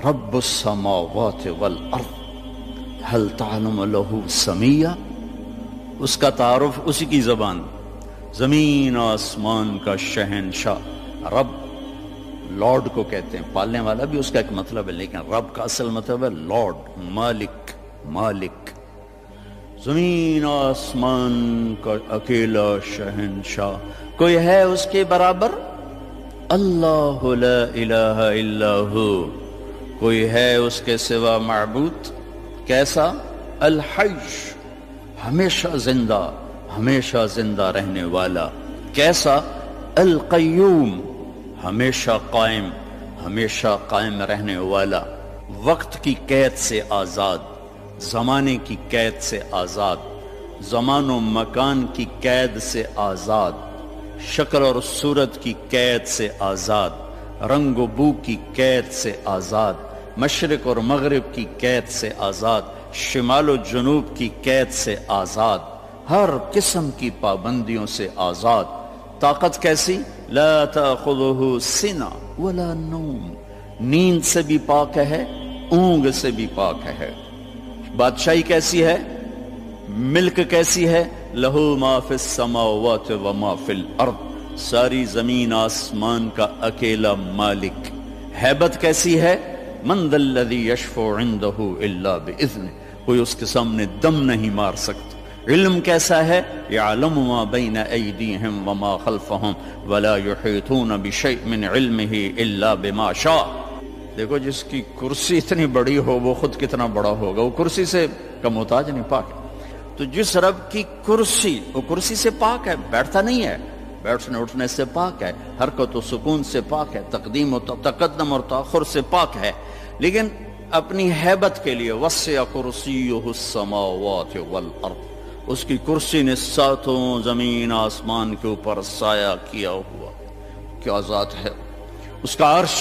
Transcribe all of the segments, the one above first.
رب السماوات والارض هل تعلم له سمیہ، اس کا تعارف اسی کی زبان، زمین آسمان کا شہنشاہ رب، لارڈ کو کہتے ہیں، پالنے والا بھی اس کا ایک مطلب ہے، لیکن رب کا اصل مطلب ہے لارڈ، مالک، مالک، زمین آسمان کا اکیلا شہنشاہ، کوئی ہے اس کے برابر؟ اللہ لا الہ الا ہو، کوئی ہے اس کے سوا معبود؟ کیسا؟ الحی، ہمیشہ زندہ، ہمیشہ زندہ رہنے والا۔ کیسا؟ القیوم، ہمیشہ قائم، ہمیشہ قائم رہنے والا، وقت کی قید سے آزاد، زمانے کی قید سے آزاد، زمان و مکان کی قید سے آزاد، شکل اور صورت کی قید سے آزاد، رنگ و بو کی قید سے آزاد، مشرق اور مغرب کی قید سے آزاد، شمال و جنوب کی قید سے آزاد، ہر قسم کی پابندیوں سے آزاد۔ طاقت کیسی؟ لا تأخذہ سنہ ولا نوم، نیند سے بھی پاک ہے، اونگ سے بھی پاک ہے۔ بادشاہی کیسی ہے؟ ملک کیسی ہے؟ لہ ما فی السماوات و ما فی الارض، ساری زمین آسمان کا اکیلا مالک۔ ہیبت کیسی ہے؟ من ذا الذی یشفع عندہ الا باذنہ، کوئی اس کے سامنے دم نہیں مار سکتا۔ علم کیسا ہے؟ یعلم ما بین ایدیہم وما خلفہم ولا یحیطون بشیء من علمہ الا بما شاء۔ دیکھو جس کی کرسی اتنی بڑی ہو وہ خود کتنا بڑا ہوگا، وہ کرسی سے کا محتاج نہیں، پاک ہے۔ تو جس رب کی کرسی، وہ کرسی سے پاک ہے، بیٹھتا نہیں ہے، بیٹھنے اٹھنے سے پاک ہے، حرکت و سکون سے پاک ہے، تقدیم و تقدم اور تاخر سے پاک ہے، لیکن اپنی ہیبت کے لیے وسع کرسیہ السماوات والارض، اس کی کرسی نے ساتوں زمین آسمان کے اوپر سایہ کیا ہوا۔ کیا ذات ہے اس کا عرش،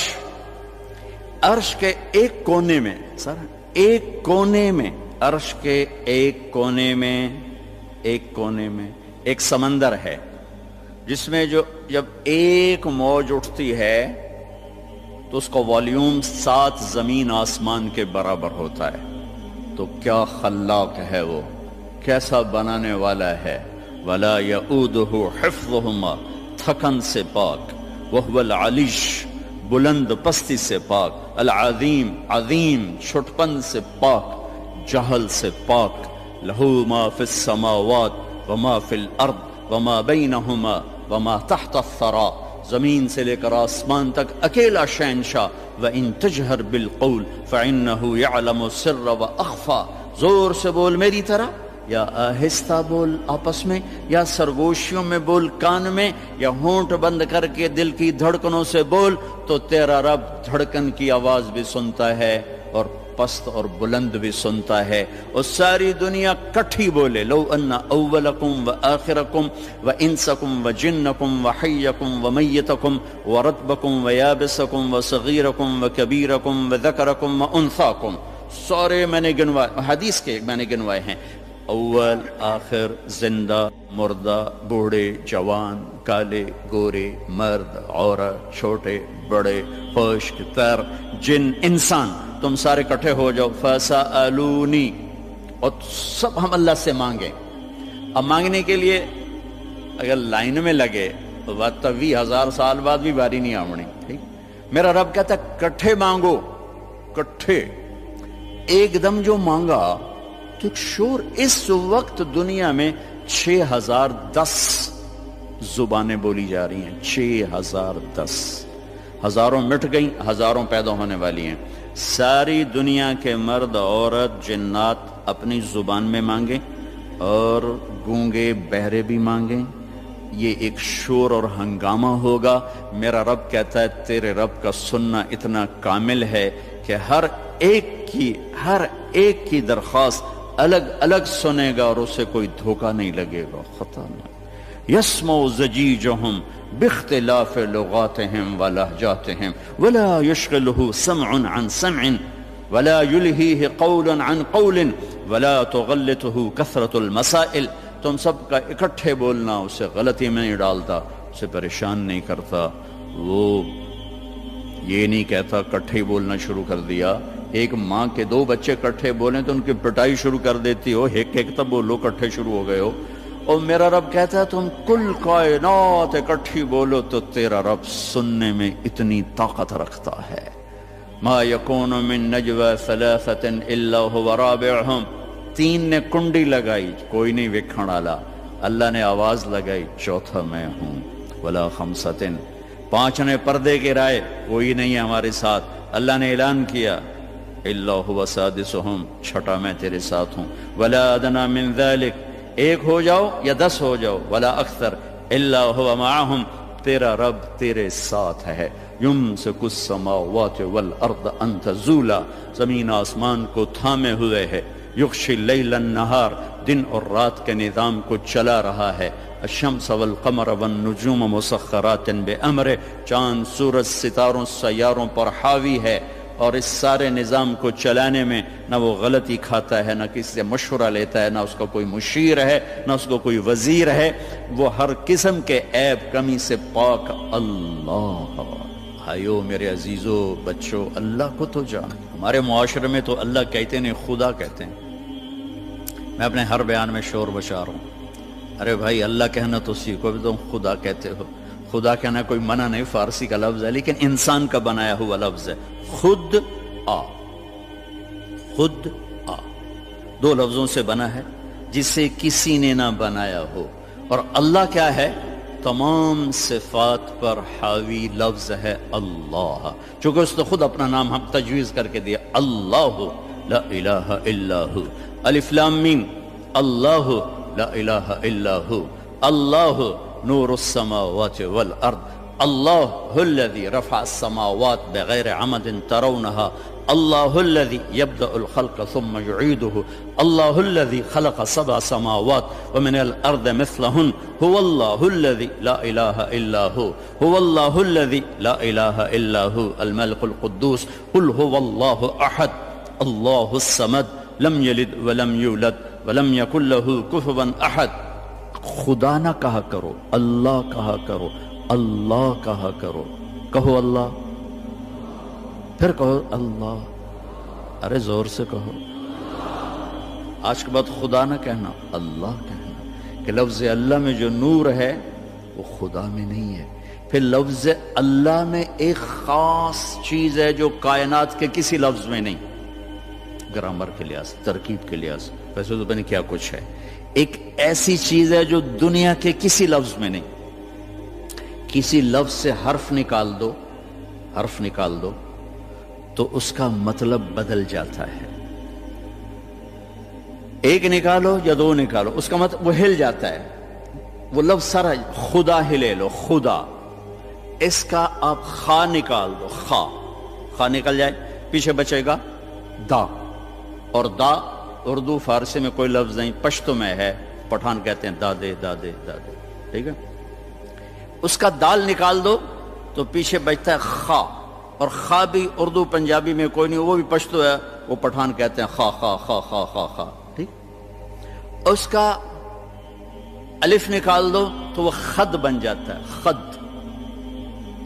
عرش کے ایک کونے میں، سر ایک کونے میں، عرش کے ایک کونے میں، ایک کونے میں ایک سمندر ہے، جس میں جب ایک موج اٹھتی ہے تو اس کا والیوم 7 زمین آسمان کے برابر ہوتا ہے۔ تو کیا خلاق ہے وہ، کیسا بنانے والا ہے۔ ولا یؤودہ حفظہما، تھکن سے پاک، وہو العلیش، بلند پستی سے پاک، العظیم، عظیم، چھٹپن سے پاک، جہل سے پاک۔ لہ ما فی السماوات وما فی الارض وما بینہما وما تحت الثری، زمین سے لے کر آسمان تک اکیلا شہنشاہ۔ وَإِن تَجْهَرْ بِالْقَوْلِ فَإِنَّهُ يَعْلَمُ السِّرَّ وَأَخْفَى، زور سے بول میری طرح، یا آہستہ بول آپس میں، یا سرگوشیوں میں بول کان میں، یا ہونٹ بند کر کے دل کی دھڑکنوں سے بول، تو تیرا رب دھڑکن کی آواز بھی سنتا ہے اور پست اور بلند بھی سنتا ہے، اور ساری دنیا کٹھی بولے۔ لو ان اولکم و آخرکم و انسکم و جنکم و حیکم و میتکم و رتبکم و یابسکم و صغیرکم و کبیرکم و ذکرکم و انثاکم، سارے میں نے گنوائے، حدیث کے میں نے گنوائے ہیں، اول آخر، زندہ مردہ، بوڑھے جوان، کالے گورے، مرد عورت، چھوٹے بڑے، خشک تر، جن انسان، تم سارے کٹھے ہو جاؤ، فَسَأَلُونِي، اور سب ہم اللہ سے مانگیں۔ اب مانگنے کے لیے اگر لائن میں لگے تو بات 20,000 سال بعد بھی باری نہیں آمنی، ٹھیک؟ میرا رب کہتا ہے کٹھے مانگو، کٹھے، ایک دم جو مانگا تو ایک شور۔ اس وقت دنیا میں 6010 زبانیں بولی جا رہی ہیں، 6010، ہزاروں مٹ گئیں، ہزاروں پیدا ہونے والی ہیں۔ ساری دنیا کے مرد عورت جنات اپنی زبان میں مانگیں، اور گونگے بہرے بھی مانگیں، یہ ایک شور اور ہنگامہ ہوگا۔ میرا رب کہتا ہے تیرے رب کا سننا اتنا کامل ہے کہ ہر ایک کی درخواست الگ الگ سنے گا، اور اسے کوئی دھوکہ نہیں لگے گا، خطا نہیں۔ یسمع زجیجہم باختلاف لغاتہم ولہجاتہم ولا یشغلہ سمع عن سمع ولا یلہیہ قول عن قول ولا تغلطہ کثرت المسائل، تم سب کا اکٹھے بولنا اسے غلطی میں نہیں ڈالتا، اسے پریشان نہیں کرتا، وہ یہ نہیں کہتا کٹھے بولنا شروع کر دیا۔ ایک ماں کے دو بچے کٹھے بولیں تو ان کی پٹائی شروع کر دیتی ہو، ایک ایک تب بولو کٹھے شروع ہو گئے ہو۔ اور میرا رب کہتا ہے تم کل کائنات اکٹھی بولو تو تیرا رب سننے میں اتنی طاقت رکھتا ہے۔ ما یکون من نجوى ثلاثة الا هو رابعهم، تین نے کنڈی لگائی کوئی نہیں وکھن والا، اللہ نے آواز لگائی چوتھا میں ہوں۔ ولا خمسة، پانچ نے پردے گرائے کوئی نہیں ہے ہمارے ساتھ، اللہ نے اعلان کیا الا هو سادسهم، چھٹا میں تیرے ساتھ ہوں۔ ولا ادنى من ذلك، ایک ہو جاؤ یا 10 ہو جاؤ، ولا اکثر الا هو معهم، تیرا رب تیرے ساتھ ہے۔ یمسک السماوات والارض ان تزولا، زمین آسمان کو تھامے ہوئے ہے۔ یغشی اللیل النہار، دن اور رات کے نظام کو چلا رہا ہے۔ الشمس والقمر والنجوم مسخرات بامرہ، چاند سورج ستاروں سیاروں پر حاوی ہے، اور اس سارے نظام کو چلانے میں نہ وہ غلطی کھاتا ہے، نہ کسی سے مشورہ لیتا ہے، نہ اس کا کوئی مشیر ہے، نہ اس کو کوئی وزیر ہے، وہ ہر قسم کے عیب کمی سے پاک اللہ۔ بھائیو میرے عزیزو بچوں، اللہ کو تو جان۔ ہمارے معاشرے میں تو اللہ کہتے نہیں خدا کہتے ہیں۔ میں اپنے ہر بیان میں شور بشار ہوں، ارے بھائی اللہ کہنا تو سیکھو، بھی تم خدا کہتے ہو۔ خدا کہنا کوئی منع نہیں، فارسی کا لفظ ہے لیکن انسان کا بنایا ہوا لفظ ہے۔ خود آ، خود آ، دو لفظوں سے بنا ہے جسے کسی نے نہ بنایا ہو۔ اور اللہ کیا ہے؟ تمام صفات پر حاوی لفظ ہے اللہ، چونکہ اس نے خود اپنا نام ہم تجویز کر کے دیا، اللہ لا الہ الا ہو۔ الف لام میم، اللہ لا الہ الا ہو۔ اللہ نور السماوات والارض، اللہ الذي رفع السماوات بغیر عمد ترونها، اللہ الذي يبدأ الخلق ثم يعيده، اللہ الذي خلق 7 سماوات ومن الارض مثلهن، هو الله الذي لا اله الا هو، هو الله الذي لا اله الا هو الملك القدوس، قل هو الله احد الله الصمد لم يلد ولم يولد ولم يكن له كفوا احد۔ خدا نہ کہا کرو، اللہ کہا کرو، اللہ کہا کرو، کہو اللہ، پھر کہو اللہ، ارے زور سے کہو۔ آج کے بعد خدا نہ کہنا، اللہ کہنا، کہ لفظ اللہ میں جو نور ہے وہ خدا میں نہیں ہے۔ پھر لفظ اللہ میں ایک خاص چیز ہے جو کائنات کے کسی لفظ میں نہیں، گرامر کے لحاظ، ترکیب کے لحاظ، ویسے تو پتہ کیا کچھ ہے۔ ایک ایسی چیز ہے جو دنیا کے کسی لفظ میں نہیں۔ کسی لفظ سے حرف نکال دو، حرف نکال دو تو اس کا مطلب بدل جاتا ہے۔ ایک نکالو یا دو نکالو، اس کا مطلب وہ ہل جاتا ہے۔ وہ لفظ سارا، خدا ہی لے لو، خدا، اس کا آپ خا نکال دو، خا، خا نکل جائے، پیچھے بچے گا دا، اور دا اردو فارسی میں کوئی لفظ نہیں، پشتو میں ہے، پٹھان کہتے ہیں دادے دادے دادے، ٹھیک ہے۔ اس کا دال نکال دو تو پیچھے بچتا ہے خا، اور خا بھی اردو پنجابی میں کوئی نہیں، وہ بھی پشتو ہے، وہ پٹھان کہتے ہیں خا خا خا خا خا خا، ٹھیک۔ اس کا الف نکال دو تو وہ خد بن جاتا ہے، خد،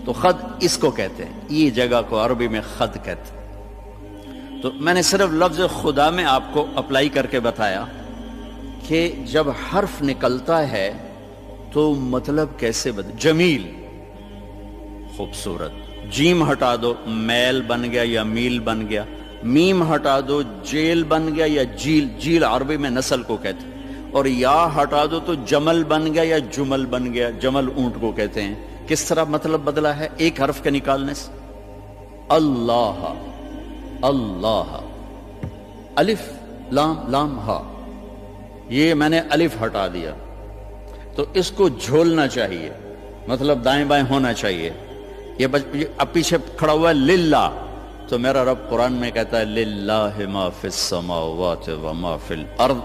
تو خد اس کو کہتے ہیں، یہ جگہ کو عربی میں خد کہتے ہیں۔ تو میں نے صرف لفظ خدا میں آپ کو اپلائی کر کے بتایا کہ جب حرف نکلتا ہے تو مطلب کیسے بدل۔ جمیل، خوبصورت، جیم ہٹا دو میل بن گیا یا میل بن گیا، میم ہٹا دو جیل بن گیا یا جیل، جیل عربی میں نسل کو کہتے ہیں، اور یا ہٹا دو تو جمل بن گیا یا جمل بن گیا، جمل اونٹ کو کہتے ہیں۔ کس طرح مطلب بدلا ہے ایک حرف کے نکالنے سے؟ اللہ، اللہ، الف لام لام ہا، یہ میں نے الف ہٹا دیا تو اس کو جھولنا چاہیے، مطلب دائیں بائیں ہونا چاہیے۔ یہ اب پیچھے کھڑا ہوا ہے للہ، تو میرا رب قرآن میں کہتا ہے للہ ما فی السماوات وما فی الارض۔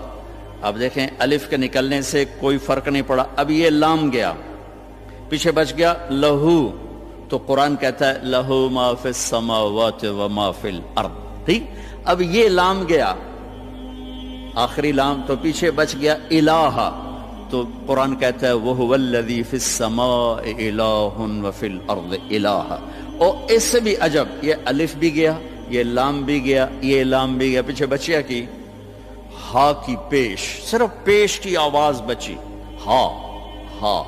اب دیکھیں الف کے نکلنے سے کوئی فرق نہیں پڑا، اب یہ لام گیا، پیچھے بچ گیا لہو، تو قرآن کہتا ہے لہو ما فی السماوات وما فی الارض، ٹھیک۔ اب یہ لام گیا، آخری لام، تو پیچھے بچ گیا الہ، تو قرآن کہتا ہے وَهُوَ الَّذِي فِي السَّمَاءِ إِلَٰهٌ وَفِي الْأَرْضِ إِلَٰهٌ۔ اور اس سے بھی عجب، یہ الف بھی گیا، یہ لام بھی گیا، یہ لام بھی گیا، پیچھے بچیا کی ہا کی پیش، صرف پیش کی آواز بچی، ہا ہا۔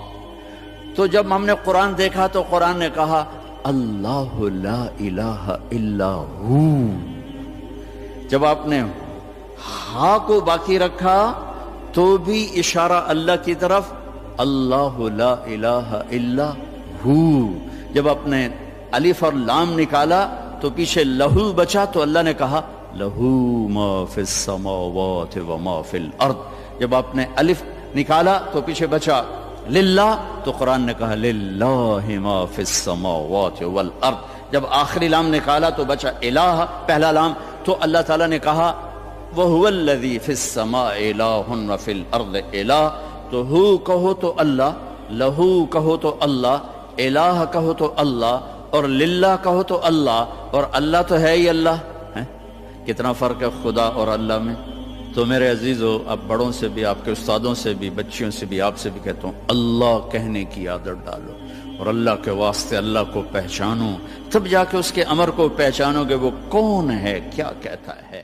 تو جب ہم نے قرآن دیکھا تو قرآن نے کہا اللہ لا الہ الا ہو۔ جب آپ نے ہا کو باقی رکھا تو بھی اشارہ اللہ کی طرف، اللہ لا الہ الا ہو۔ جب آپ نے الف اور لام نکالا تو پیچھے لہو بچا تو اللہ نے کہا لہو ما فی السماوات و ما فی الارض۔ جب آپ نے الف نکالا تو پیچھے بچا للہ تو قرآن نے کہا للہ ما فی السماوات والارض۔ جب آخری لام نکالا تو بچا الہ، پہلا لام، تو اللہ تعالیٰ نے کہا وَهُوَ الَّذِي فِي السَّمَاءِ إِلَٰهٌ وَفِي الْأَرْضِ إِلَٰهٌ۔ تو ہو کہو تو اللہ، لہو کہو تو اللہ، الہ کہو تو اللہ، اور للہ کہو تو اللہ، اور اللہ تو ہے ہی اللہ ہے۔ کتنا فرق ہے خدا اور اللہ میں۔ تو میرے عزیزو، اب بڑوں سے بھی، آپ کے استادوں سے بھی، بچیوں سے بھی، آپ سے بھی کہتا ہوں اللہ کہنے کی عادت ڈالو، اور اللہ کے واسطے اللہ کو پہچانو، تب جا کے اس کے امر کو پہچانو گے وہ کون ہے، کیا کہتا ہے۔